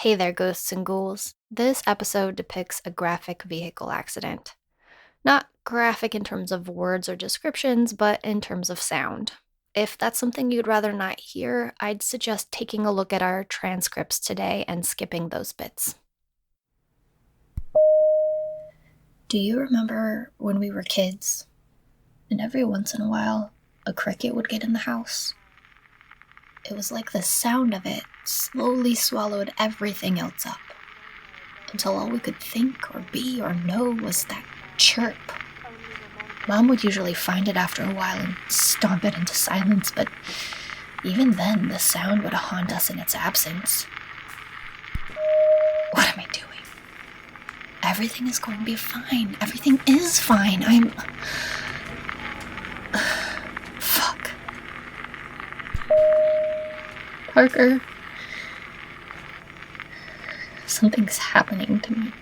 Hey there, ghosts and ghouls. This episode depicts a graphic vehicle accident. Not graphic in terms of words or descriptions, but in terms of sound. If that's something you'd rather not hear, I'd suggest taking a look at our transcripts today and skipping those bits. Do you remember when we were kids, and every once in a while, a cricket would get in the house? It was like the sound of it slowly swallowed everything else up, until all we could think or be or know was that chirp. Mom would usually find it after a while and stomp it into silence, but even then the sound would haunt us in its absence. What am I doing? Everything is going to be fine. Everything is fine. Fuck. Parker. Something's happening to me.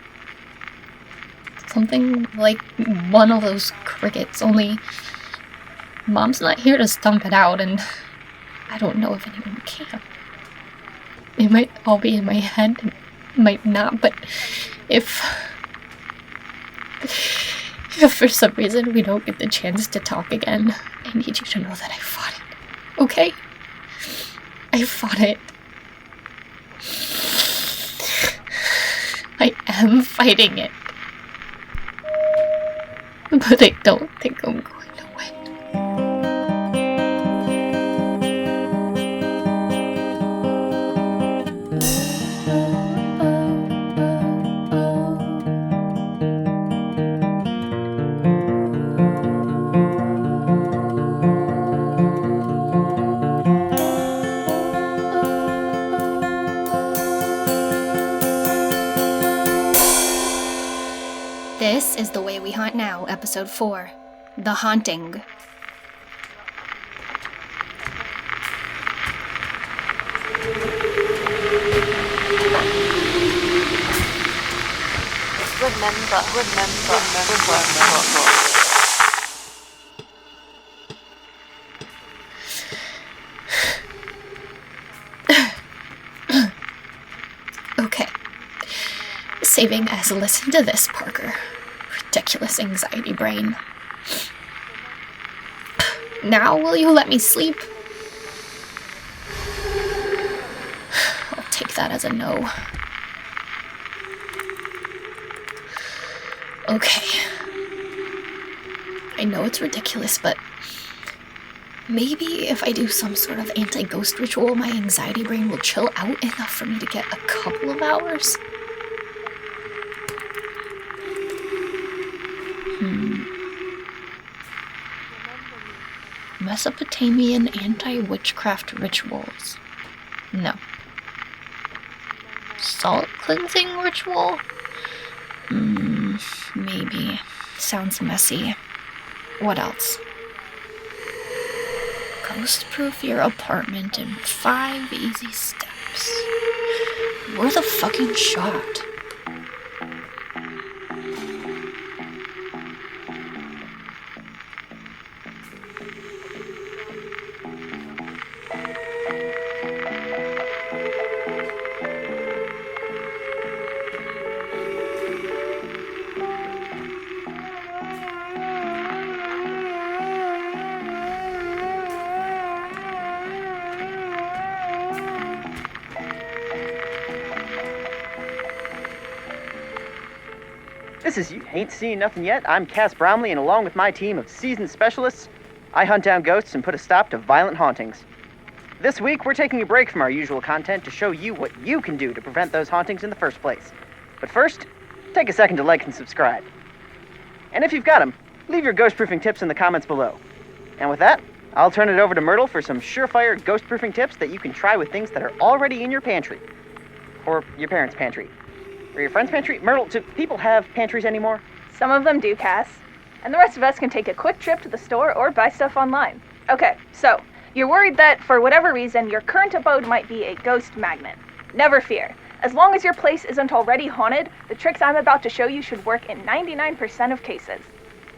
Something like one of those crickets, only Mom's not here to stomp it out, and I don't know if anyone can. It might all be in my head, it might not, but if for some reason we don't get the chance to talk again, I need you to know that I fought it, okay? I fought it. I am fighting it. But I don't think I'm going to win. This is The Way We Haunt Now, Episode 4, The Haunting. Okay. Saving as listen to this, Parker. Ridiculous anxiety brain. Now will you let me sleep? I'll take that as a no. Okay. I know it's ridiculous, but maybe if I do some sort of anti-ghost ritual, my anxiety brain will chill out enough for me to get a couple of hours. Mesopotamian anti-witchcraft rituals. No. Salt cleansing ritual? Maybe. Sounds messy. What else? Ghost-proof your apartment in 5 easy steps. Worth a fucking shot. This is You Ain't Seen Nothing Yet. I'm Cass Bromley, and along with my team of seasoned specialists, I hunt down ghosts and put a stop to violent hauntings. This week, we're taking a break from our usual content to show you what you can do to prevent those hauntings in the first place. But first, take a second to like and subscribe. And if you've got them, leave your ghost-proofing tips in the comments below. And with that, I'll turn it over to Myrtle for some surefire ghost-proofing tips that you can try with things that are already in your pantry. Or your parents' pantry. Or your friend's pantry? Myrtle, do people have pantries anymore? Some of them do, Cass. And the rest of us can take a quick trip to the store or buy stuff online. Okay, so, you're worried that, for whatever reason, your current abode might be a ghost magnet. Never fear. As long as your place isn't already haunted, the tricks I'm about to show you should work in 99% of cases.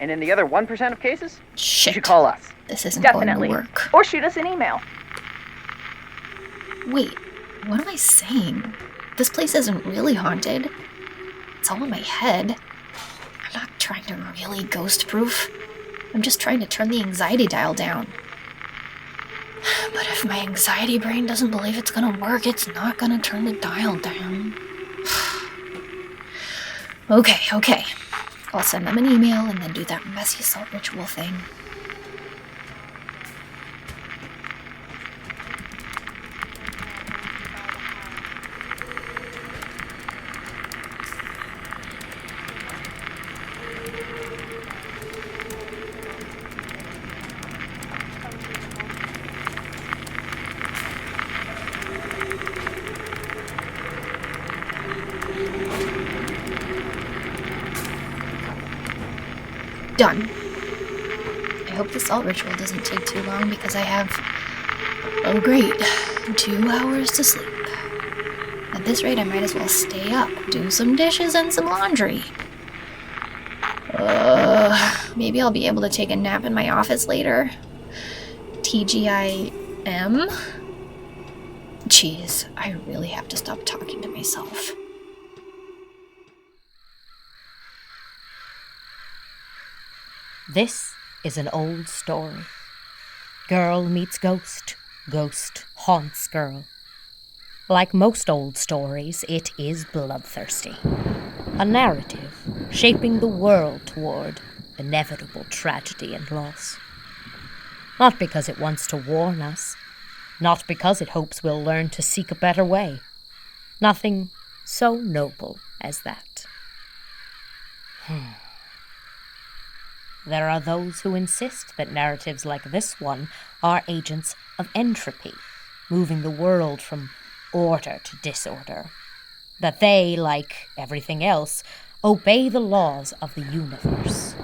And in the other 1% of cases, Shit. you should call us. This isn't Definitely. going to work. Or shoot us an email. Wait, what am I saying? This place isn't really haunted. It's all in my head. I'm not trying to really ghost-proof. I'm just trying to turn the anxiety dial down. But if my anxiety brain doesn't believe it's gonna work, it's not gonna turn the dial down. Okay. I'll send them an email and then do that messy salt ritual thing. Done. I hope the salt ritual doesn't take too long because I have, oh great, 2 hours to sleep. At this rate, I might as well stay up, do some dishes and some laundry. Maybe I'll be able to take a nap in my office later. TGIM? Jeez, I really have to stop talking to myself. This is an old story. Girl meets ghost, ghost haunts girl. Like most old stories, it is bloodthirsty. A narrative shaping the world toward inevitable tragedy and loss. Not because it wants to warn us, not because it hopes we'll learn to seek a better way. Nothing so noble as that. There are those who insist that narratives like this one are agents of entropy, moving the world from order to disorder. That they, like everything else, obey the laws of the universe.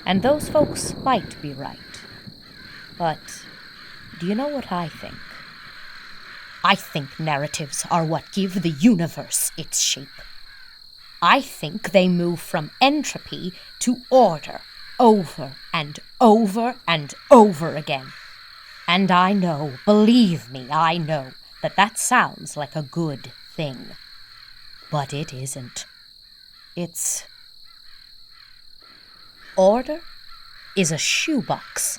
And those folks might be right. But do you know what I think? I think narratives are what give the universe its shape. I think they move from entropy to order, over and over and over again. And I know, believe me, I know, that sounds like a good thing. But it isn't. It's... Order is a shoebox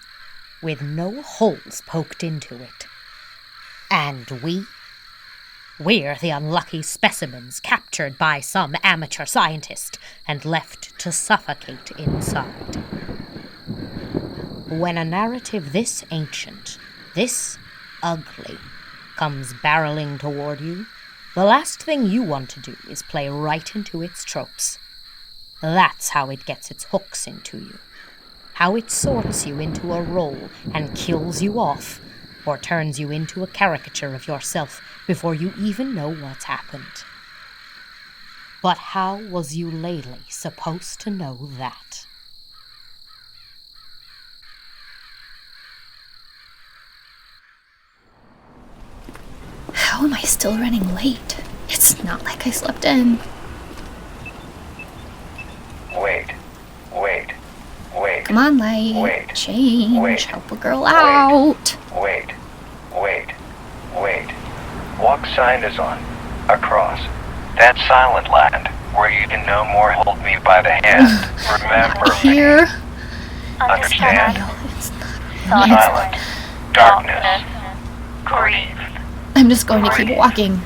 with no holes poked into it. And we're the unlucky specimens captured by some amateur scientist and left to suffocate inside. When a narrative this ancient, this ugly, comes barreling toward you, the last thing you want to do is play right into its tropes. That's how it gets its hooks into you. How it sorts you into a role and kills you off, or turns you into a caricature of yourself before you even know what's happened. But how was Eulalie supposed to know that? How am I still running late? It's not like I slept in. Wait. Come on, light. Wait. Change. Wait. Help a girl out. Wait. Walk sign is on. Across. That's silent land, where you can no more hold me by the hand. Remember Not here. Understand? It's not. Silent. Darkness. Grief. I'm just going to keep walking.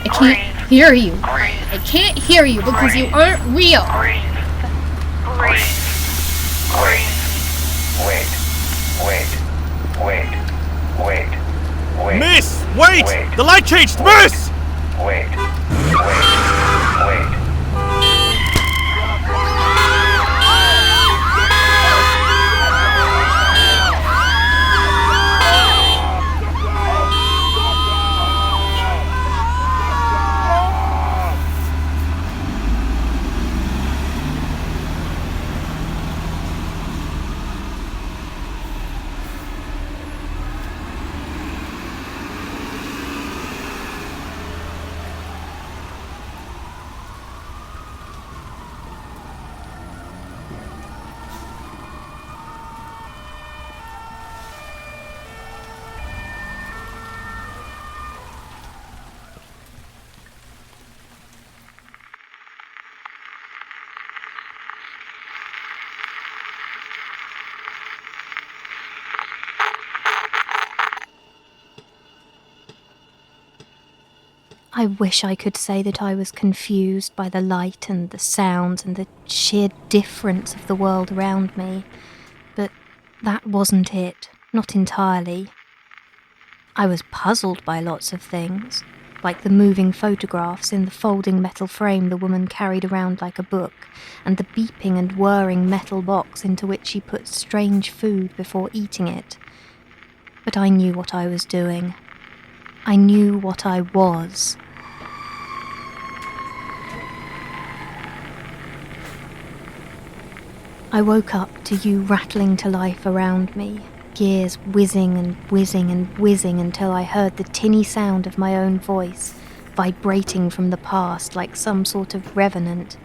I can't hear you. I can't hear you because you aren't real. Wait. Miss! Wait! The light changed! Miss! Wait. I wish I could say that I was confused by the light and the sounds and the sheer difference of the world around me, but that wasn't it, not entirely. I was puzzled by lots of things, like the moving photographs in the folding metal frame the woman carried around like a book, and the beeping and whirring metal box into which she put strange food before eating it. But I knew what I was doing. I knew what I was. I woke up to you rattling to life around me, gears whizzing and whizzing and whizzing until I heard the tinny sound of my own voice, vibrating from the past like some sort of revenant.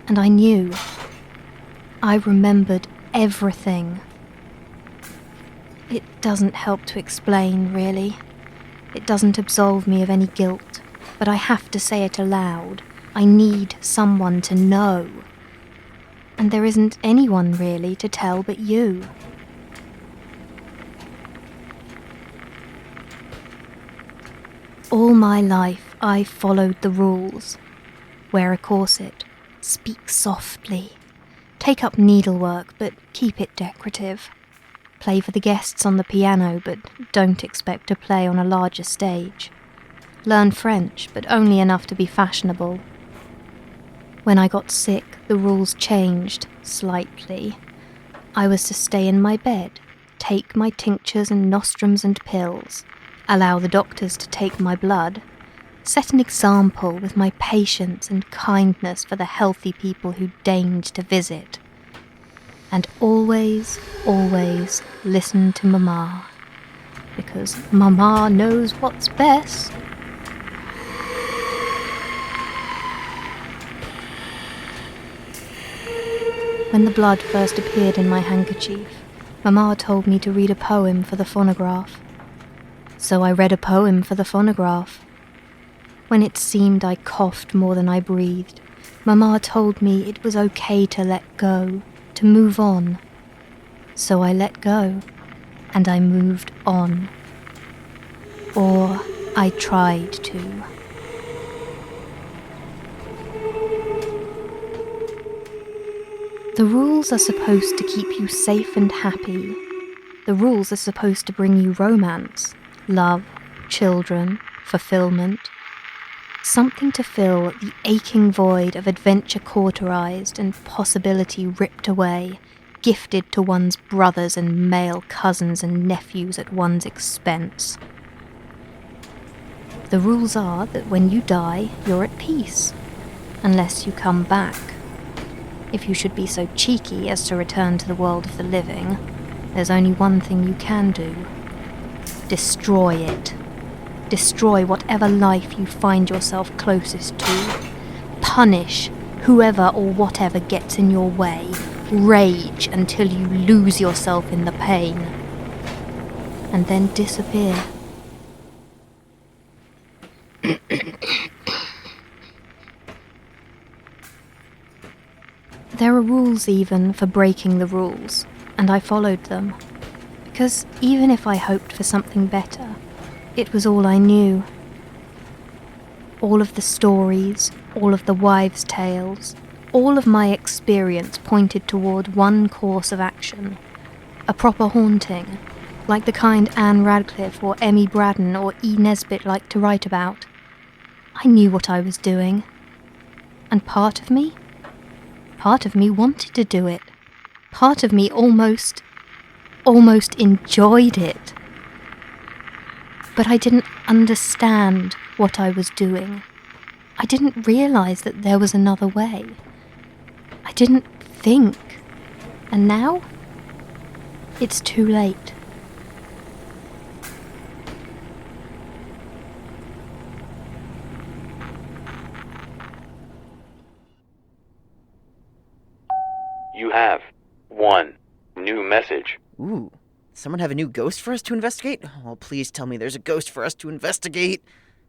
And I knew. I remembered everything. It doesn't help to explain, really. It doesn't absolve me of any guilt, but I have to say it aloud. I need someone to know. And there isn't anyone really to tell but you. All my life I followed the rules. Wear a corset, speak softly, take up needlework but keep it decorative. Play for the guests on the piano, but don't expect to play on a larger stage. Learn French, but only enough to be fashionable. When I got sick, the rules changed, slightly. I was to stay in my bed, take my tinctures and nostrums and pills, allow the doctors to take my blood, set an example with my patience and kindness for the healthy people who deigned to visit. And always, always listen to Mama, because Mama knows what's best. When the blood first appeared in my handkerchief, Mama told me to read a poem for the phonograph. So I read a poem for the phonograph. When it seemed I coughed more than I breathed, Mama told me it was okay to let go, to move on. So I let go, and I moved on. Or I tried to. The rules are supposed to keep you safe and happy. The rules are supposed to bring you romance, love, children, fulfillment. Something to fill the aching void of adventure cauterized and possibility ripped away, gifted to one's brothers and male cousins and nephews at one's expense. The rules are that when you die, you're at peace, unless you come back. If you should be so cheeky as to return to the world of the living, there's only one thing you can do. Destroy it. Destroy whatever life you find yourself closest to. Punish whoever or whatever gets in your way. Rage until you lose yourself in the pain. And then disappear. There are rules even for breaking the rules, and I followed them. Because even if I hoped for something better, it was all I knew. All of the stories, all of the wives' tales, all of my experience pointed toward one course of action. A proper haunting, like the kind Anne Radcliffe or Emmy Braddon or E. Nesbit liked to write about. I knew what I was doing. And part of me wanted to do it. Part of me almost enjoyed it. But I didn't understand what I was doing. I didn't realize that there was another way. I didn't think. And now, it's too late. You have one new message. Ooh, someone have a new ghost for us to investigate? Oh, please tell me there's a ghost for us to investigate.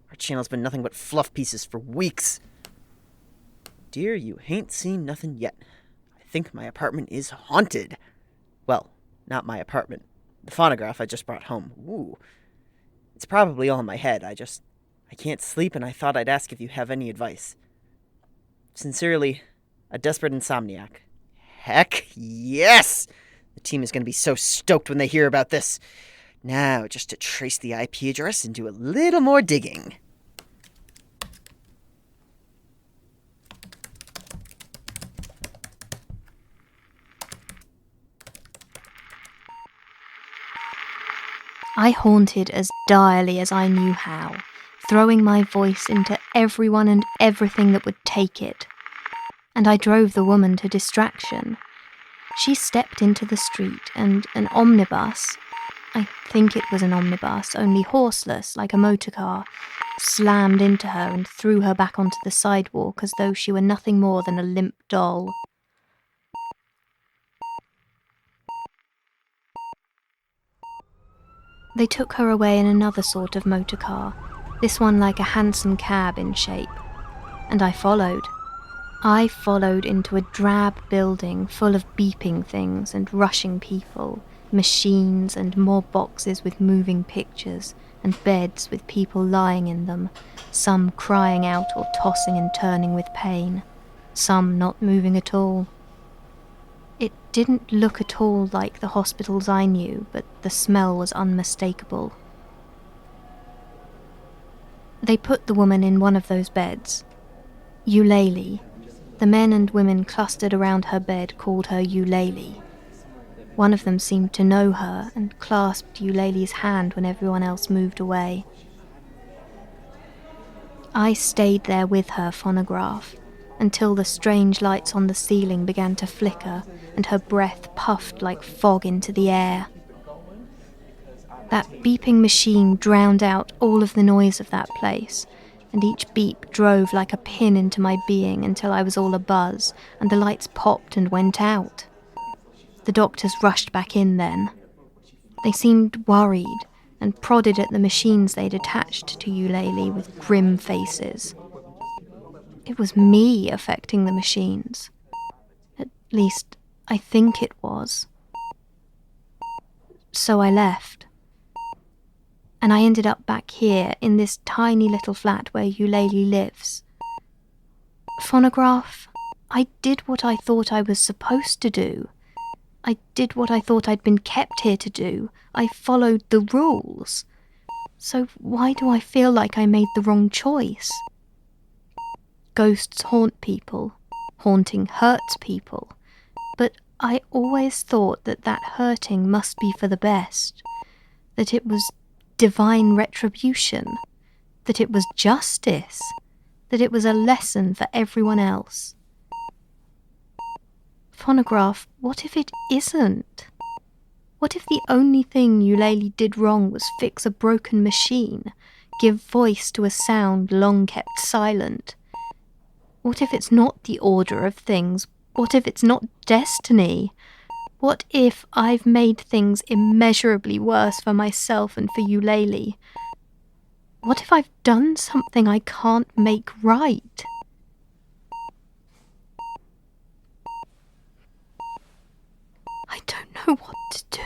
Our channel's been nothing but fluff pieces for weeks. Dear, you hain't seen nothing yet. I think my apartment is haunted. Well, not my apartment. The phonograph I just brought home. Ooh. It's probably all in my head. I I can't sleep, and I thought I'd ask if you have any advice. Sincerely, a desperate insomniac. Heck yes! The team is going to be so stoked when they hear about this. Now, just to trace the IP address and do a little more digging. I haunted as direly as I knew how, throwing my voice into everyone and everything that would take it. And I drove the woman to distraction. She stepped into the street and an omnibus, I think it was an omnibus, only horseless, like a motor car, slammed into her and threw her back onto the sidewalk as though she were nothing more than a limp doll. They took her away in another sort of motor car, this one like a hansom cab in shape, and I followed. I followed into a drab building full of beeping things and rushing people, machines and more boxes with moving pictures and beds with people lying in them, some crying out or tossing and turning with pain, some not moving at all. It didn't look at all like the hospitals I knew, but the smell was unmistakable. They put the woman in one of those beds. Eulalie. The men and women clustered around her bed called her Eulalie. One of them seemed to know her and clasped Eulalie's hand when everyone else moved away. I stayed there with her phonograph until the strange lights on the ceiling began to flicker and her breath puffed like fog into the air. That beeping machine drowned out all of the noise of that place, and each beep drove like a pin into my being until I was all abuzz, and the lights popped and went out. The doctors rushed back in then. They seemed worried and prodded at the machines they'd attached to Eulalie with grim faces. It was me affecting the machines. At least, I think it was. So I left. And I ended up back here in this tiny little flat where Eulalie lives. Phonograph, I did what I thought I was supposed to do. I did what I thought I'd been kept here to do. I followed the rules. So why do I feel like I made the wrong choice? Ghosts haunt people. Haunting hurts people. But I always thought that hurting must be for the best. That it was divine retribution, that it was justice, that it was a lesson for everyone else. Phonograph, what if it isn't? What if the only thing Eulalie did wrong was fix a broken machine, give voice to a sound long kept silent? What if it's not the order of things? What if it's not destiny? What if I've made things immeasurably worse for myself and for Eulalie? What if I've done something I can't make right? I don't know what to do.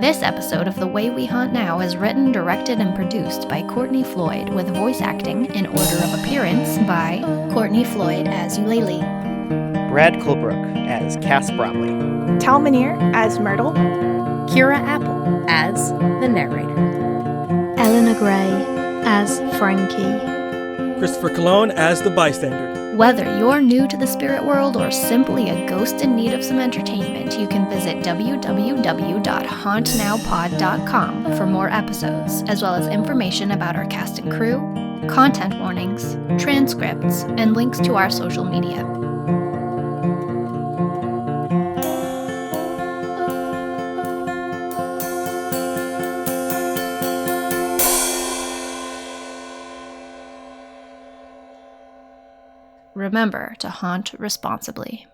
This episode of The Way We Haunt Now is written, directed, and produced by Courtney Floyd, with voice acting in order of appearance by Courtney Floyd as Eulalie, Brad Colebrook as Cass Bromley, Tal Minear as Myrtle, Kira Apple as the narrator, Eleanor Gray as Frankie, Christopher Cologne as the bystander. Whether you're new to the spirit world or simply a ghost in need of some entertainment, you can visit www.hauntnowpod.com for more episodes, as well as information about our cast and crew, content warnings, transcripts, and links to our social media. Remember to haunt responsibly.